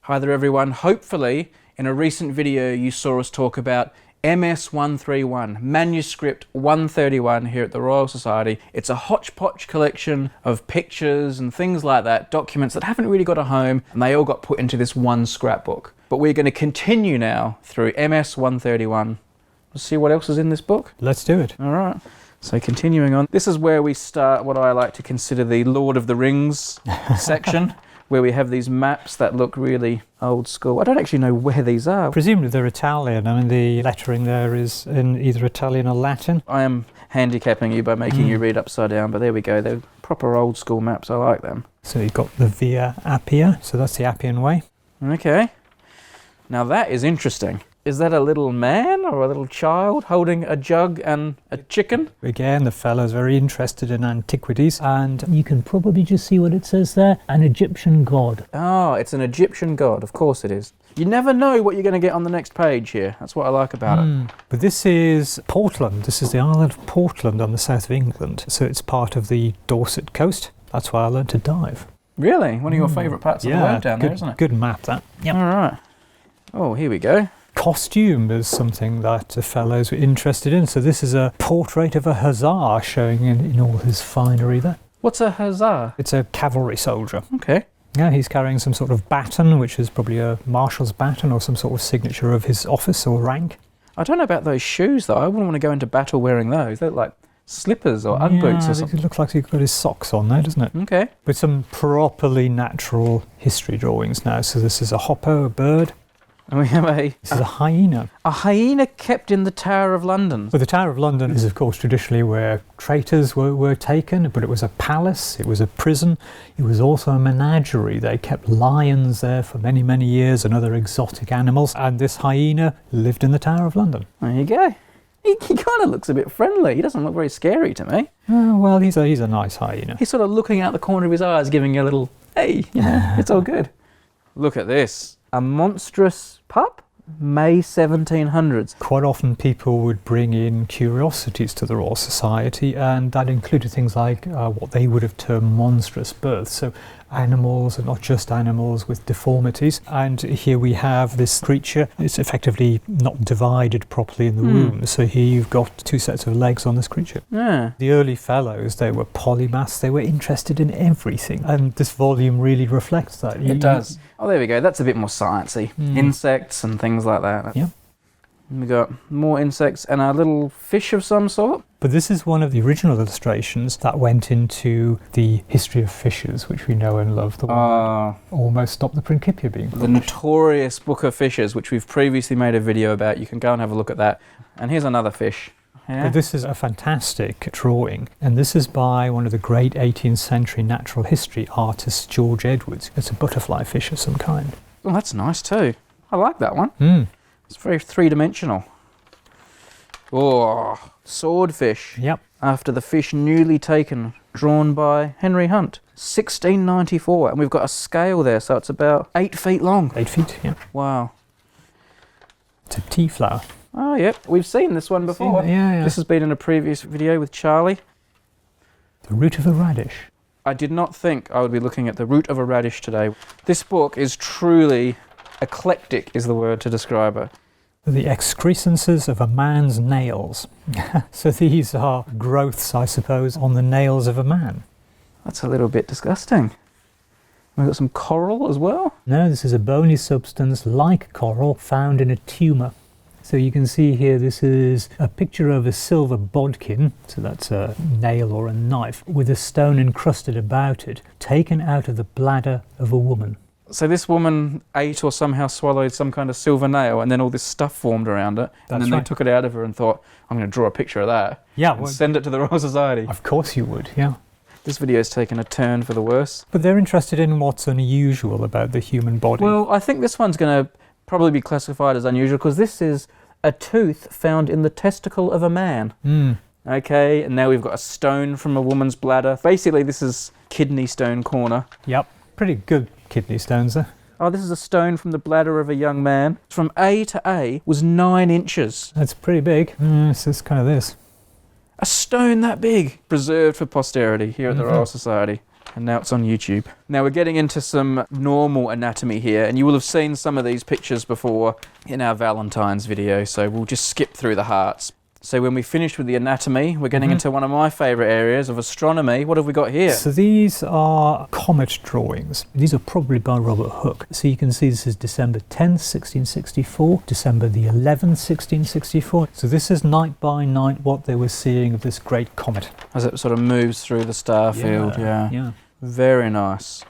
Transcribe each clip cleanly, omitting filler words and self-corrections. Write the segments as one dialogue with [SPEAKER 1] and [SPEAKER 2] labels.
[SPEAKER 1] Hi there everyone. Hopefully in a recent video you saw us talk about MS-131, manuscript 131 here at the Royal Society. It's a hodgepodge collection of pictures and things like that, documents that haven't really got a home, and they all got put into this one scrapbook. But we're going to continue now through MS-131. Let's see what else is in this book.
[SPEAKER 2] Let's do it.
[SPEAKER 1] All right. So continuing on, this is where we start what I like to consider the Lord of the Rings section, where we have these maps that look really old school. I don't actually know where these are.
[SPEAKER 2] Presumably they're Italian. I mean, the lettering there is in either Italian or Latin.
[SPEAKER 1] I am handicapping you by making you read upside down, but there we go. They're proper old school maps. I like them.
[SPEAKER 2] So you've got the Via Appia, so that's the Appian Way.
[SPEAKER 1] Okay. Now that is interesting. Is that a little man or a little child holding a jug and a chicken?
[SPEAKER 2] Again, the fellow's very interested in antiquities, and you can probably just see what it says there, an Egyptian god.
[SPEAKER 1] Oh, it's an Egyptian god. Of course it is. You never know what you're going to get on the next page here. That's what I like about it.
[SPEAKER 2] But this is Portland. This is the island of Portland on the south of England. So it's part of the Dorset coast. That's why I learned to dive.
[SPEAKER 1] Really? One of your favourite parts of the world down there, isn't it?
[SPEAKER 2] Good map, that.
[SPEAKER 1] Yep. All right. Oh, here we go.
[SPEAKER 2] Costume is something that the fellows were interested in. So this is a portrait of a hussar showing in all his finery there.
[SPEAKER 1] What's a hussar?
[SPEAKER 2] It's a cavalry soldier.
[SPEAKER 1] Okay.
[SPEAKER 2] Yeah, he's carrying some sort of baton, which is probably a marshal's baton or some sort of signature of his office or rank.
[SPEAKER 1] I don't know about those shoes, though. I wouldn't want to go into battle wearing those. They look like slippers or Ugg boots or something.
[SPEAKER 2] It looks like he's got his socks on there, doesn't it?
[SPEAKER 1] Okay.
[SPEAKER 2] With some properly natural history drawings now. So this is a hopper, a bird.
[SPEAKER 1] And we have
[SPEAKER 2] This is a hyena.
[SPEAKER 1] a hyena kept in the Tower of London.
[SPEAKER 2] Well, the Tower of London is, of course, traditionally where traitors were taken, but it was a palace, it was a prison, it was also a menagerie. They kept lions there for many, many years and other exotic animals, and this hyena lived in the Tower of London.
[SPEAKER 1] There you go. He kind of looks a bit friendly. He doesn't look very scary to me.
[SPEAKER 2] Oh, well, he's a nice hyena.
[SPEAKER 1] He's sort of looking out the corner of his eyes, giving you a little, hey, you know, it's all good. Look at this. A monstrous pup? May 1700s.
[SPEAKER 2] Quite often people would bring in curiosities to the Royal Society, and that included things like what they would have termed monstrous births. So animals, and not just animals, with deformities. And here we have this creature. It's effectively not divided properly in the womb. So here you've got two sets of legs on this creature.
[SPEAKER 1] Yeah.
[SPEAKER 2] The early fellows, they were polymaths. They were interested in everything. And this volume really reflects that.
[SPEAKER 1] It does. Oh, there we go. That's a bit more sciencey. Insects and things like that.
[SPEAKER 2] Yeah.
[SPEAKER 1] We got more insects and a little fish of some sort.
[SPEAKER 2] But this is one of the original illustrations that went into the history of fishes, which we know and love. The one that almost stopped the Principia being published.
[SPEAKER 1] The notorious Book of Fishes, which we've previously made a video about. You can go and have a look at that. And here's another fish. Yeah.
[SPEAKER 2] But this is a fantastic drawing, and this is by one of the great 18th century natural history artists, George Edwards. It's a butterfly fish of some kind.
[SPEAKER 1] Oh, that's nice too. I like that one. It's very three-dimensional. Oh, swordfish.
[SPEAKER 2] Yep.
[SPEAKER 1] After the fish newly taken, drawn by Henry Hunt. 1694, and we've got a scale there, so it's about 8 feet long.
[SPEAKER 2] 8 feet, yeah.
[SPEAKER 1] Wow.
[SPEAKER 2] It's a tea flower.
[SPEAKER 1] Oh, yep. We've seen this one before.
[SPEAKER 2] Yeah.
[SPEAKER 1] This has been in a previous video with Charlie.
[SPEAKER 2] The root of a radish.
[SPEAKER 1] I did not think I would be looking at the root of a radish today. This book is truly eclectic, is the word to describe it.
[SPEAKER 2] The excrescences of a man's nails. So these are growths, I suppose, on the nails of a man.
[SPEAKER 1] That's a little bit disgusting. We've got some coral as well.
[SPEAKER 2] No, this is a bony substance like coral found in a tumour. So you can see here, this is a picture of a silver bodkin, so that's a nail or a knife, with a stone encrusted about it, taken out of the bladder of a woman.
[SPEAKER 1] So this woman ate or somehow swallowed some kind of silver nail, and then all this stuff formed around it. And then they took it out of her and thought, I'm going to draw a picture of that.
[SPEAKER 2] Yeah.
[SPEAKER 1] And send it to the Royal Society.
[SPEAKER 2] Of course you would, yeah.
[SPEAKER 1] This video's taken a turn for the worse.
[SPEAKER 2] But they're interested in what's unusual about the human body.
[SPEAKER 1] Well, I think this one's going to probably be classified as unusual, because this is a tooth found in the testicle of a man. Okay, and now we've got a stone from a woman's bladder. Basically, this is kidney stone corner.
[SPEAKER 2] Yep, pretty good kidney stones there.
[SPEAKER 1] Oh, this is a stone from the bladder of a young man. From A to A was 9 inches.
[SPEAKER 2] That's pretty big. It's just kind of this.
[SPEAKER 1] A stone that big, preserved for posterity here at the Royal Society. And now it's on YouTube. Now we're getting into some normal anatomy here, and you will have seen some of these pictures before in our Valentine's video, so we'll just skip through the hearts. So when we finish with the anatomy, we're getting into one of my favourite areas of astronomy. What have we got here?
[SPEAKER 2] So these are comet drawings. These are probably by Robert Hooke. So you can see this is December 10th, 1664, December the 11th, 1664. So this is night by night what they were seeing of this great comet.
[SPEAKER 1] As it sort of moves through the star field, yeah. Very nice.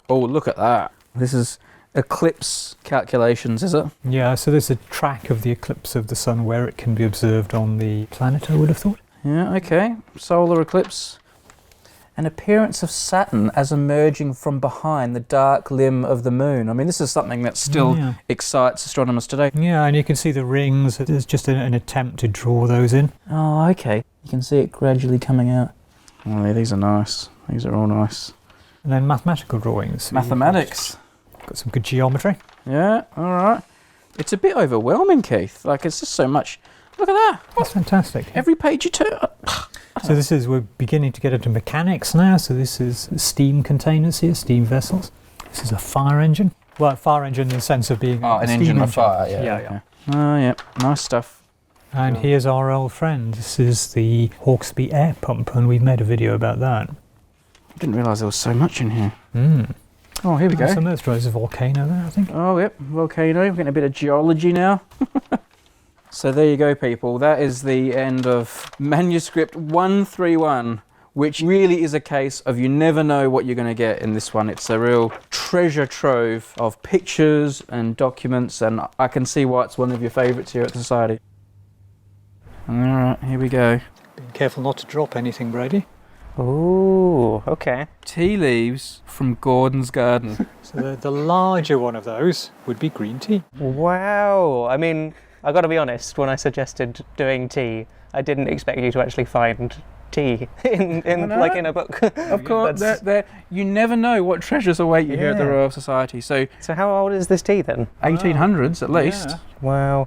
[SPEAKER 1] Oh, look at that. This is eclipse calculations, is it?
[SPEAKER 2] Yeah, so there's a track of the eclipse of the sun where it can be observed on the planet, I would have thought.
[SPEAKER 1] Yeah, okay. Solar eclipse. An appearance of Saturn as emerging from behind the dark limb of the moon. I mean, this is something that still excites astronomers today.
[SPEAKER 2] Yeah, and you can see the rings. There's just an attempt to draw those in.
[SPEAKER 1] Oh, okay. You can see it gradually coming out. Oh, yeah, these are nice. These are all nice.
[SPEAKER 2] And then mathematical drawings.
[SPEAKER 1] Mathematics.
[SPEAKER 2] Got some good geometry.
[SPEAKER 1] Yeah, all right. It's a bit overwhelming, Keith. Like, it's just so much. Look at that.
[SPEAKER 2] That's fantastic.
[SPEAKER 1] Every page you turn.
[SPEAKER 2] So we're beginning to get into mechanics now. So this is steam containers here, steam vessels. This is a fire engine. Well, a fire engine in the sense of being
[SPEAKER 1] an engine of fire.
[SPEAKER 2] Yeah.
[SPEAKER 1] Oh, yeah. Nice stuff.
[SPEAKER 2] And here's our old friend. This is the Hawksby air pump, and we've made a video about that.
[SPEAKER 1] I didn't realise there was so much in here. Oh, here we go.
[SPEAKER 2] Some of those there's a volcano there, I think.
[SPEAKER 1] Oh, yep, volcano. We're getting a bit of geology now. So there you go, people. That is the end of manuscript 131, which really is a case of you never know what you're going to get in this one. It's a real treasure trove of pictures and documents, and I can see why it's one of your favourites here at the Society. All right, here we go.
[SPEAKER 2] Be careful not to drop anything, Brady.
[SPEAKER 3] Ooh, okay.
[SPEAKER 1] Tea leaves from Gordon's garden.
[SPEAKER 2] So the larger one of those would be green tea.
[SPEAKER 3] Wow. I mean, I got to be honest, when I suggested doing tea, I didn't expect you to actually find tea in a book.
[SPEAKER 1] Of course, you never know what treasures await you here at the Royal Society. So
[SPEAKER 3] how old is this tea then?
[SPEAKER 1] 1800s at least.
[SPEAKER 2] Yeah.
[SPEAKER 3] Wow.